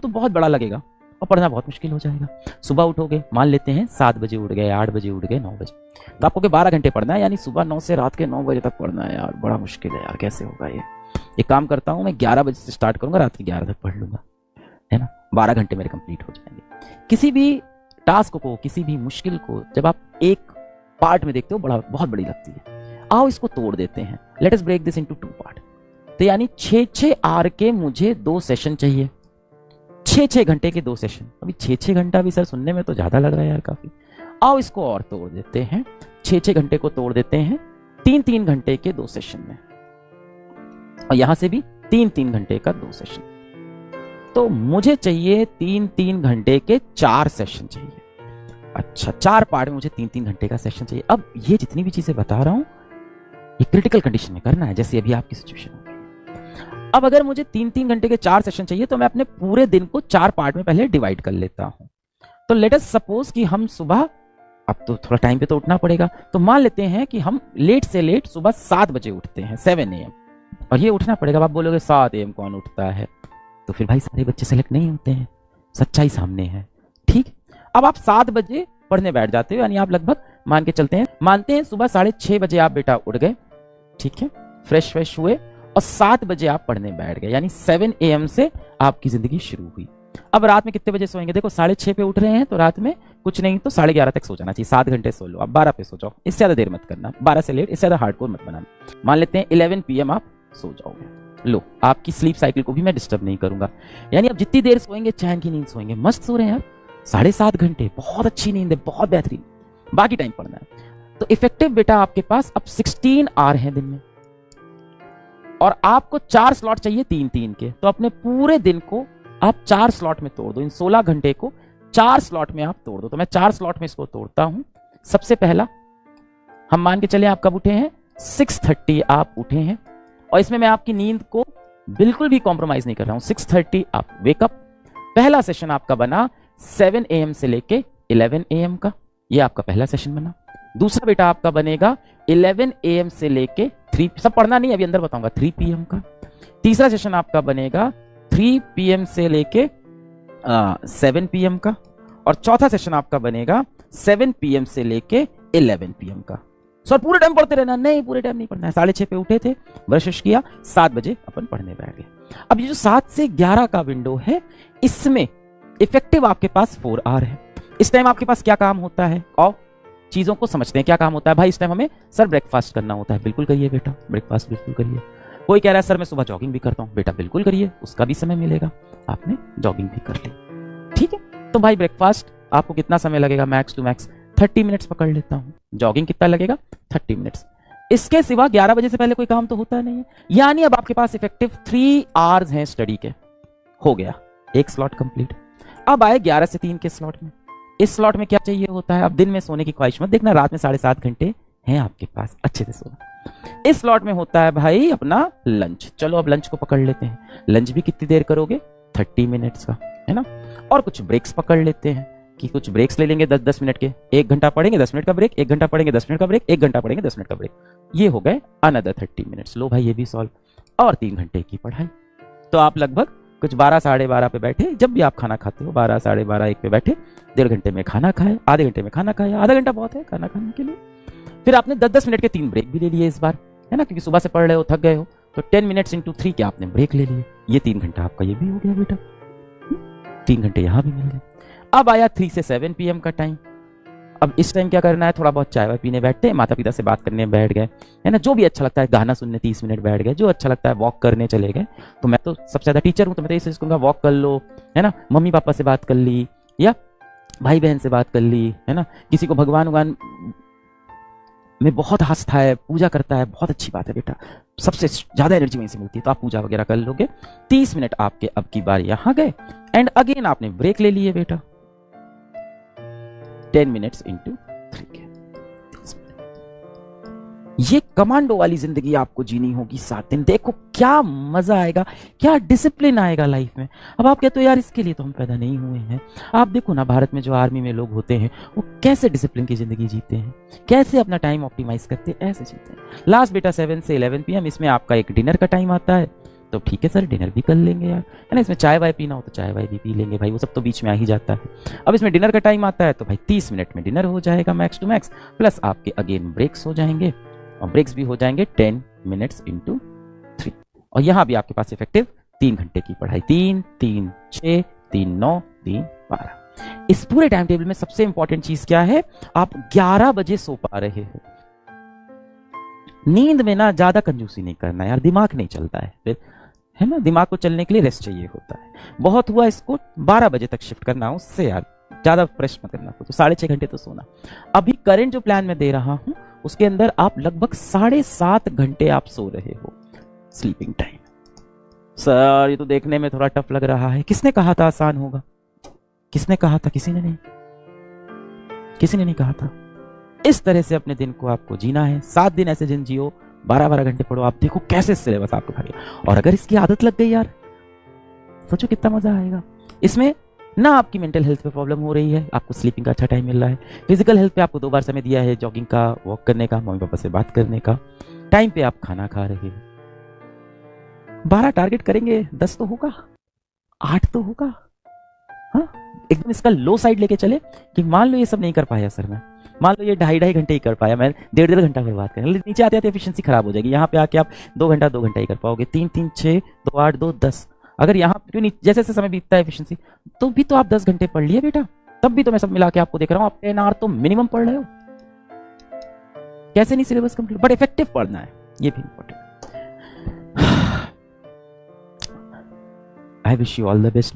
तो बहुत बड़ा लगेगा और पढ़ना बहुत मुश्किल हो जाएगा। सुबह उठोगे, मान लेते हैं 7 बजे उठ गए, 8 बजे उठ गए, 9 बजे, तो आपको 12 घंटे पढ़ना है, यानी सुबह 9 से रात के 9 बजे तक पढ़ना है। यार बड़ा मुश्किल है यार, कैसे होगा ये? एक काम करता हूँ, मैं 11 बजे से स्टार्ट करूंगा, रात के 11 तक पढ़ लूंगा, है ना, 12 घंटे मेरे कंप्लीट हो जाएंगे। किसी भी टास्क को, किसी भी मुश्किल को जब आप एक पार्ट में देखते हो बहुत बड़ी लगती है। आओ इसको तोड़ देते हैं, let us break this into 2 part. तो यानी 6-6 आवर के मुझे 2 सेशन चाहिए, 6-6 घंटे के 2 सेशन। अभी 6-6 घंटा भी सर सुनने में तो ज्यादा लग रहा है यार, काफी। आओ इसको और तोड़ देते हैं, 6-6 घंटे को तोड़ देते हैं 3-3 घंटे के 2 सेशन में, और यहां से भी 3-3 घंटे का 2 सेशन। तो मुझे चाहिए 3-3 घंटे के 4 सेशन चाहिए। अच्छा, 4 पार्ट में मुझे 3-3 घंटे का सेशन चाहिए। अब ये जितनी भी चीजें बता रहा हूं, ये क्रिटिकल कंडीशन में करना है, जैसे अभी आपकी सिचुएशन होगी। अब अगर मुझे 3-3 घंटे के 4 सेशन चाहिए, तो मैं अपने पूरे दिन को 4 पार्ट में पहले डिवाइड कर लेता हूं। तो लेट अस सपोज कि हम सुबह, अब तो थोड़ा टाइम पे तो उठना पड़ेगा, तो मान लेते हैं कि हम लेट से लेट सुबह 7 बजे उठते हैं, 7 AM। और ये उठना पड़ेगा। आप बोलोगे 7 AM कौन उठता है? तो फिर भाई सारे बच्चे सेलेक्ट नहीं होते हैं, सच्चाई सामने है, ठीक। अब आप 7 बजे पढ़ने बैठ जाते हो, यानी आप लगभग मान के चलते हैं, मानते हैं सुबह 6:30 बजे आप बेटा उठ गए, ठीक है, फ्रेश हुए, और 7 बजे आप पढ़ने बैठ गए, यानी 7 AM से आपकी जिंदगी शुरू हुई। अब रात में कितने बजे सोएंगे? देखो 6:30 पे उठ रहे हैं, तो रात में कुछ नहीं तो 11:30 तक सो जाना चाहिए। 7 घंटे सो लो, आप 12 पे सो जाओ, इससे ज्यादा देर मत करना, 12 से लेट, इससे ज्यादा हार्डकोर मत बनाना। मान लेते हैं 11 PM आप सो जाओगे। लो, आपकी स्लीप साइकिल को भी मैं डिस्टर्ब नहीं करूंगा, यानी अब जितनी देर सोएंगे चैन की नींद सोएंगे, मस्त सो रहे हैं यार, 7.5 घंटे, बहुत अच्छी नींद है, बहुत बेहतरीन। बाकी टाइम पढ़ना है। तो इफेक्टिव बेटा आपके पास अब 16 आवर है दिन में, और आपको 4 स्लॉट चाहिए 3-3 के। तो अपने पूरे दिन को आप 4 स्लॉट में तोड़ दो, इन 16 घंटे को 4 स्लॉट में आप तोड़ दो। तो मैं 4 स्लॉट में इसको तोड़ता हूं। सबसे पहला हम मान के चले, आप कब उठे हैं? 6:30 आप उठे हैं, और इसमें मैं आपकी नींद को बिल्कुल भी कॉम्प्रोमाइज नहीं कर रहा हूं। 6:30 आप वेकअप। पहला सेशन आपका बना 7 AM से लेके 11 AM का, ये आपका पहला सेशन बना। दूसरा बेटा आपका बनेगा 11 AM से लेके 3, सब पढ़ना नहीं अभी, अंदर बताऊंगा, 3 PM का। तीसरा सेशन आपका बनेगा 3 PM से लेके 7 PM का, और चौथा सेशन आपका बनेगा 7 PM से लेके 11 PM का। सर पूरे टाइम पढ़ते रहना? नहीं, पूरे टाइम नहीं पढ़ना है। 6:30 पे उठे थे, ब्रश किया, 7 बजे अपन पढ़ने बैठ गए। अब ये जो 7 से 11 का विंडो है, इसमें इफेक्टिव आपके पास 4 आवर है। इस टाइम आपके पास क्या काम होता है? और चीजों को समझते हैं, क्या काम होता है भाई? इस टाइम हमें सर ब्रेकफास्ट करना होता है। बिल्कुल करिए बेटा, ब्रेकफास्ट बिल्कुल करिए। कोई कह रहा है सर मैं सुबह जॉगिंग भी करता हूं, बेटा बिल्कुल करिए, उसका भी समय मिलेगा, आपने जॉगिंग भी कर ली, ठीक है। तो भाई ब्रेकफास्ट आपको कितना समय लगेगा? मैक्स टू मैक्स 30 मिनट्स पकड़ लेता हूं। जॉगिंग कितना लगेगा? 30 मिनट्स। इसके सिवा 11 बजे से पहले कोई काम तो होता नहीं है, यानी अब आपके पास इफेक्टिव 3 आवर्स हैं स्टडी के। हो गया एक स्लॉट कंप्लीट। अब आए 11 से 3 के स्लॉट में। इस स्लॉट में क्या चाहिए होता है? अब दिन में सोने की ख्वाहिश मत देखना, रात में 7.5 घंटे हैं आपके पास, अच्छे से सोना। इस स्लॉट में होता है भाई अपना लंच। चलो अब लंच को पकड़ लेते हैं। लंच भी कितनी देर करोगे? 30 मिनट्स का, है ना। और कुछ ब्रेक्स पकड़ लेते हैं कि कुछ ब्रेक्स ले लेंगे 10-10 मिनट के। 1 घंटा पढ़ेंगे 10 मिनट का ब्रेक, 1 घंटा पढ़ेंगे 10 मिनट का ब्रेक, 1 घंटा पढ़ेंगे 10 मिनट का ब्रेक। ये हो गए अनदर 30 मिनट्स। लो भाई ये भी सॉल्व। और 3 घंटे की पढ़ाई। तो आप लगभग कुछ 12 साढ़े 12 पे बैठे, जब भी आप खाना खाते हो 12 साढ़े 12 1 पे बैठे, 1.5 घंटे में खाना खाए, आधे घंटे में खाना खाया, आधा घंटा बहुत है खाना खाने के लिए। फिर आपने 10-10 मिनट के 3 ब्रेक भी ले लिए इस बार, है ना, क्योंकि सुबह से पढ़ रहे हो, थक गए हो, तो 10 मिनट्स इंटू 3 के आपने ब्रेक ले लिए। ये 3 घंटा आपका ये भी हो गया बेटा, 3 घंटे यहाँ भी मिल गए। अब आया 3 से 7 PM का टाइम। अब इस टाइम क्या करना है? थोड़ा बहुत चाय वाय पीने बैठते हैं, माता पिता से बात करने बैठ गए, है ना, जो भी अच्छा लगता है, गाना सुनने 30 मिनट बैठ गए, जो अच्छा लगता है वॉक करने चले गए। तो मैं तो सबसे ज्यादा टीचर हूं, तो मैं तो इसे कहूंगा वॉक कर लो, है ना, मम्मी पापा से बात कर ली, या भाई बहन से बात कर ली, है ना, किसी को भगवान उगवान में बहुत आस्था है, पूजा करता है, बहुत अच्छी बात है बेटा, सबसे ज्यादा एनर्जी वहीं से मिलती है, तो आप पूजा वगैरह कर लोगे। 30 मिनट आपके अब की बार यहां गए, एंड अगेन आपने ब्रेक ले लिए बेटा, 10 मिनट्स इंटू 3 के। ये कमांडो वाली जिंदगी आपको जीनी होगी 7 दिन। देखो क्या मजा आएगा, क्या डिसिप्लिन आएगा लाइफ में। अब आप कहते हो यार इसके लिए तो हम पैदा नहीं हुए हैं। आप देखो ना भारत में जो आर्मी में लोग होते हैं वो कैसे डिसिप्लिन की जिंदगी जीते हैं, कैसे अपना टाइम ऑप्टिमाइज करते हैं, ऐसे जीते हैं। लास्ट बेटा 7 से 11 PM, इसमें आपका एक डिनर का टाइम आता है, तो ठीक है सर, डिनर भी कर लेंगे यार, है ना। इसमें चाय वाय पीना हो तो चाय वाय भी पी लेंगे भाई, वो सब तो बीच में आ ही जाता है। अब इसमें डिनर का टाइम आता है तो भाई 30 मिनट में डिनर हो जाएगा मैक्स टू मैक्स, प्लस आपके अगेन ब्रेक्स हो जाएंगे, और ब्रेक्स भी हो जाएंगे 10 मिनट्स इंटू 3। और यहाँ भी आपके पास इफेक्टिव 3 घंटे की पढ़ाई, 3 3 6 3 9 3 12। इस पूरे टाइम टेबल में सबसे इंपॉर्टेंट चीज क्या है, आप 11 बजे सो पा रहे हो। नींद में ना ज्यादा कंजूसी नहीं करना यार, दिमाग नहीं चलता है फिर, है ना। दिमाग को चलने के लिए रेस्ट चाहिए होता है। बहुत हुआ इसको 12 बजे तक शिफ्ट करना, उससे यार ज्यादा फ्रेश मत करना, तो 6.5 घंटे तो सोना। अभी करंट जो प्लान में दे रहा हूं उसके अंदर आप लगभग 7.5 घंटे आप सो रहे हो स्लीपिंग टाइम। सर ये तो देखने में थोड़ा टफ लग रहा है, किसने कहा था आसान होगा, किसने कहा था, किसी ने नहीं, किसी ने नहीं कहा था। इस तरह से अपने दिन को आपको जीना है, 7 दिन ऐसे दिन जियो, 12-12 घंटे पढ़ो, आप देखो कैसे सिलेबस आपको भागेगा। और अगर इसकी आदत लग गई यार, सोचो कितना मजा आएगा। इसमें ना आपकी मेंटल हेल्थ पे प्रॉब्लम हो रही है, आपको स्लीपिंग का अच्छा टाइम मिल रहा है, फिजिकल हेल्थ पे आपको 2 बार समय दिया है, जॉगिंग का, वॉक करने का, मम्मी पापा से बात करने का, टाइम पे आप खाना खा रहे हो। 12 टारगेट करेंगे, 10 तो होगा, 8 तो होगा। हाँ, एकदम इसका लो साइड लेके चले कि मान लो ये सब नहीं कर पाया सर, मैं मान लो ये 2.5 घंटे ही कर पाया, मैं 1.5 घंटा बर्बाद कर, नीचे आते आते एफिशिएंसी खराब हो जाएगी। यहाँ पे आके आप 2 घंटा ही कर पाओगे, 3 3 6 2 8 2 10। अगर यहाँ पे जैसे जैसे समय बीतता है एफिशिएंसी, तो भी तो आप 10 घंटे पढ़ लिए बेटा, तब भी तो मैं सब मिला के आपको देख रहा हूँ आप 10 आवर तो मिनिमम पढ़ रहे हो। कैसे नहीं सिलेबस कंप्लीट, बट इफेक्टिव पढ़ना है, ये भी important. I wish you all the best.